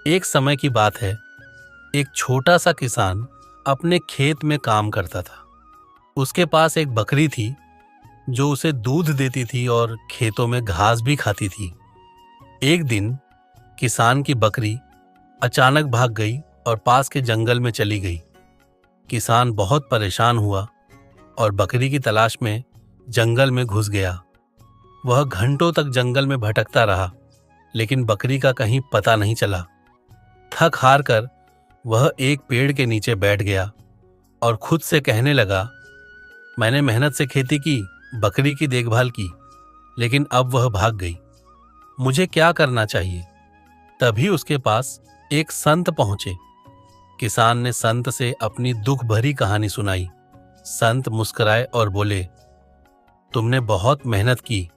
एक समय की बात है। एक छोटा सा किसान अपने खेत में काम करता था। उसके पास एक बकरी थी जो उसे दूध देती थी और खेतों में घास भी खाती थी। एक दिन किसान की बकरी अचानक भाग गई और पास के जंगल में चली गई। किसान बहुत परेशान हुआ और बकरी की तलाश में जंगल में घुस गया। वह घंटों तक जंगल में भटकता रहा, लेकिन बकरी का कहीं पता नहीं चला। थक हार कर वह एक पेड़ के नीचे बैठ गया और खुद से कहने लगा, मैंने मेहनत से खेती की, बकरी की देखभाल की, लेकिन अब वह भाग गई। मुझे क्या करना चाहिए? तभी उसके पास एक संत पहुंचे। किसान ने संत से अपनी दुख भरी कहानी सुनाई। संत मुस्कुराए और बोले, तुमने बहुत मेहनत की,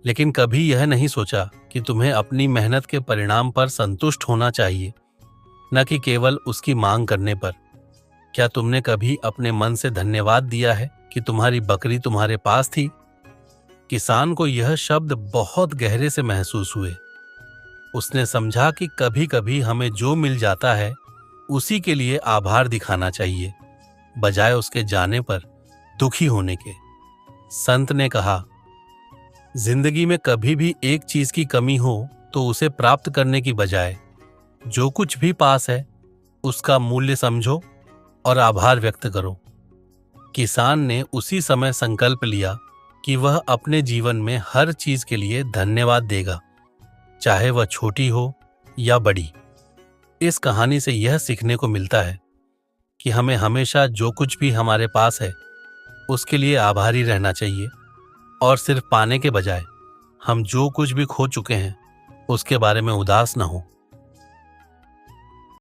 लेकिन कभी यह नहीं सोचा कि तुम्हें अपनी मेहनत के परिणाम पर संतुष्ट होना चाहिए, न कि केवल उसकी मांग करने पर। क्या तुमने कभी अपने मन से धन्यवाद दिया है कि तुम्हारी बकरी तुम्हारे पास थी? किसान को यह शब्द बहुत गहरे से महसूस हुए। उसने समझा कि कभी कभी हमें जो मिल जाता है उसी के लिए आभार दिखाना चाहिए, बजाय उसके जाने पर दुखी होने के। संत ने कहा, जिंदगी में कभी भी एक चीज की कमी हो तो उसे प्राप्त करने की बजाय जो कुछ भी पास है उसका मूल्य समझो और आभार व्यक्त करो। किसान ने उसी समय संकल्प लिया कि वह अपने जीवन में हर चीज के लिए धन्यवाद देगा, चाहे वह छोटी हो या बड़ी। इस कहानी से यह सीखने को मिलता है कि हमें हमेशा जो कुछ भी हमारे पास है उसके लिए आभारी रहना चाहिए, और सिर्फ पाने के बजाय हम जो कुछ भी खो चुके हैं उसके बारे में उदास न हो।